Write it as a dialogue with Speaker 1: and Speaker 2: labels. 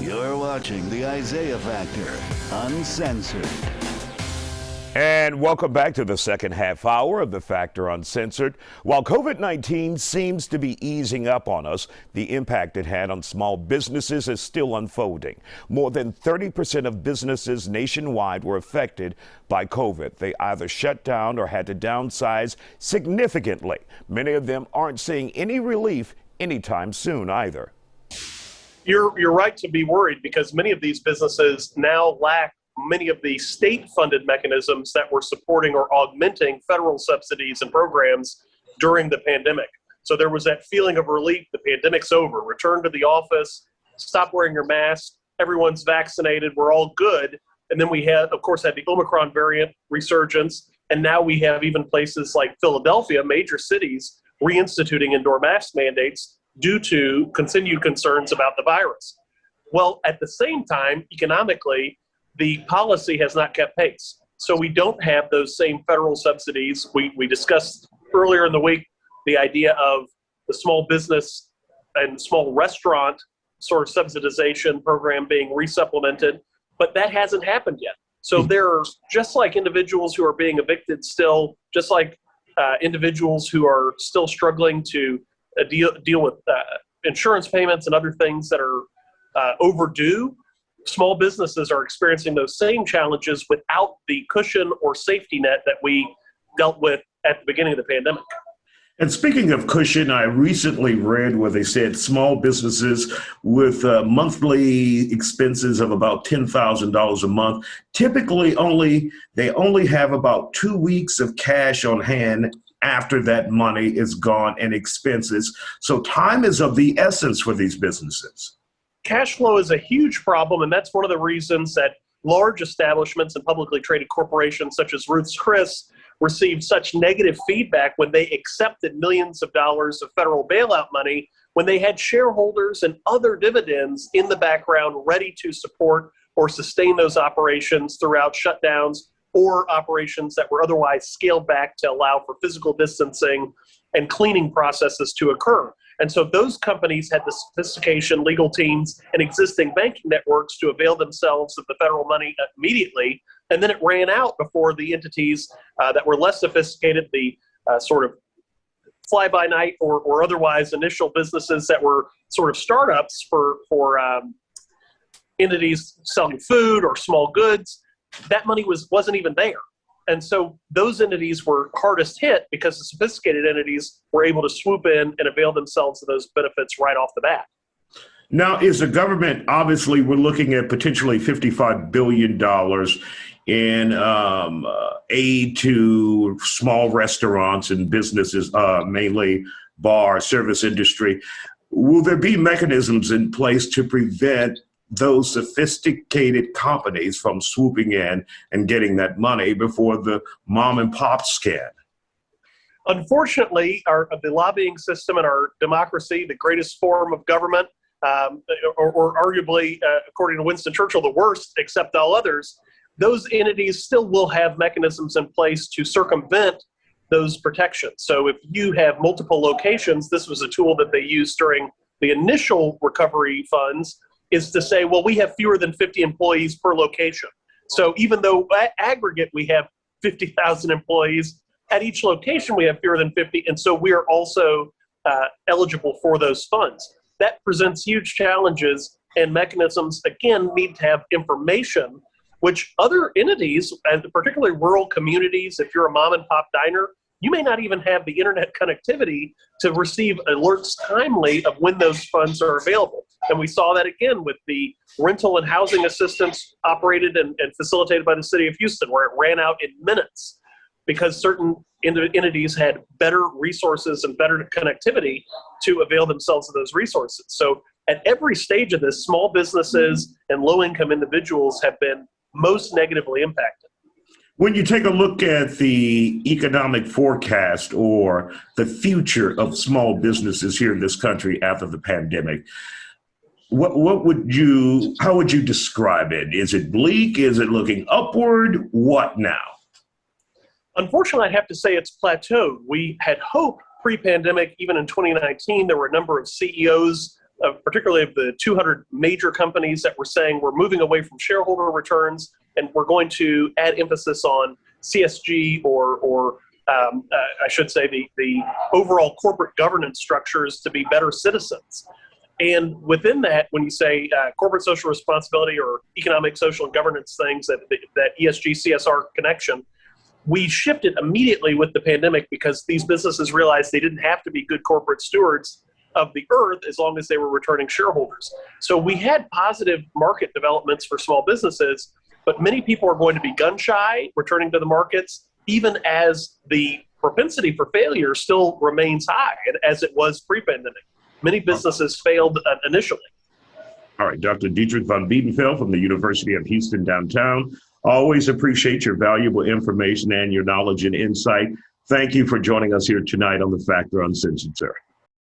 Speaker 1: You're watching the Isaiah Factor Uncensored.
Speaker 2: And welcome back to the second half hour of the Factor Uncensored. While COVID-19 seems to be easing up on us, the impact it had on small businesses is still unfolding. More than 30% of businesses nationwide were affected by COVID. They either shut down or had to downsize significantly. Many of them aren't seeing any relief anytime soon either.
Speaker 3: You're right to be worried because many of these businesses now lack many of the state-funded mechanisms that were supporting or augmenting federal subsidies and programs during the pandemic. So there was that feeling of relief. The pandemic's over. Return to the office. Stop wearing your mask. Everyone's vaccinated. We're all good. And then we had, of course, the Omicron variant resurgence. And now we have even places like Philadelphia, major cities, reinstituting indoor mask mandates due to continued concerns about the virus. Well, at the same time, economically, the policy has not kept pace. So we don't have those same federal subsidies. We discussed earlier in the week the idea of the small business and small restaurant sort of subsidization program being resupplemented, but that hasn't happened yet. So there are, just like individuals who are being evicted still, just like individuals who are still struggling to deal with insurance payments and other things that are overdue, small businesses are experiencing those same challenges without the cushion or safety net that we dealt with at the beginning of the pandemic.
Speaker 4: And speaking of cushion, I recently read where they said small businesses with monthly expenses of about $10,000 a month, typically they only have about 2 weeks of cash on hand after that money is gone and expenses. So time is of the essence for these businesses.
Speaker 3: Cash flow is a huge problem, and that's one of the reasons that large establishments and publicly traded corporations such as Ruth's Chris received such negative feedback when they accepted millions of dollars of federal bailout money, when they had shareholders and other dividends in the background ready to support or sustain those operations throughout shutdowns or operations that were otherwise scaled back to allow for physical distancing and cleaning processes to occur. And so those companies had the sophistication, legal teams, and existing banking networks to avail themselves of the federal money immediately. And then it ran out before the entities that were less sophisticated, the sort of fly-by-night or otherwise initial businesses that were sort of startups for entities selling food or small goods, that money wasn't even there. And so those entities were hardest hit because the sophisticated entities were able to swoop in and avail themselves of those benefits right off the bat.
Speaker 4: Now, is the government, obviously, we're looking at potentially $55 billion in aid to small restaurants and businesses, mainly bar service industry. Will there be mechanisms in place to prevent those sophisticated companies from swooping in and getting that money before the mom and pops can?
Speaker 3: Unfortunately, the lobbying system in our democracy, the greatest form of government, or arguably, according to Winston Churchill, the worst except all others, those entities still will have mechanisms in place to circumvent those protections. So if you have multiple locations, this was a tool that they used during the initial recovery funds, is to say, well, we have fewer than 50 employees per location. So even though at aggregate we have 50,000 employees, at each location we have fewer than 50, and so we are also eligible for those funds. That presents huge challenges, and mechanisms, again, need to have information, which other entities, and particularly rural communities, if you're a mom and pop diner, you may not even have the internet connectivity to receive alerts timely of when those funds are available. And we saw that again with the rental and housing assistance operated and facilitated by the city of Houston, where it ran out in minutes because certain entities had better resources and better connectivity to avail themselves of those resources. So at every stage of this, small businesses and low-income individuals have been most negatively impacted.
Speaker 4: When you take a look at the economic forecast or the future of small businesses here in this country after the pandemic, how would you describe it? Is it bleak? Is it looking upward? What now?
Speaker 3: Unfortunately, I'd have to say it's plateaued. We had hoped pre-pandemic, even in 2019, there were a number of CEOs particularly of the 200 major companies that were saying we're moving away from shareholder returns and we're going to add emphasis on CSG or I should say the overall corporate governance structures to be better citizens. And within that, when you say corporate social responsibility or economic, social, and governance things, that ESG, CSR connection, we shifted immediately with the pandemic because these businesses realized they didn't have to be good corporate stewards of the earth as long as they were returning shareholders. So we had positive market developments for small businesses, but many people are going to be gun shy returning to the markets, even as the propensity for failure still remains high, as it was pre-pandemic. Many businesses failed initially.
Speaker 4: All right, Dr. Dietrich von Biedenfeld from the University of Houston downtown. Always appreciate your valuable information and your knowledge and insight. Thank you for joining us here tonight on The Factor Uncensored, sir.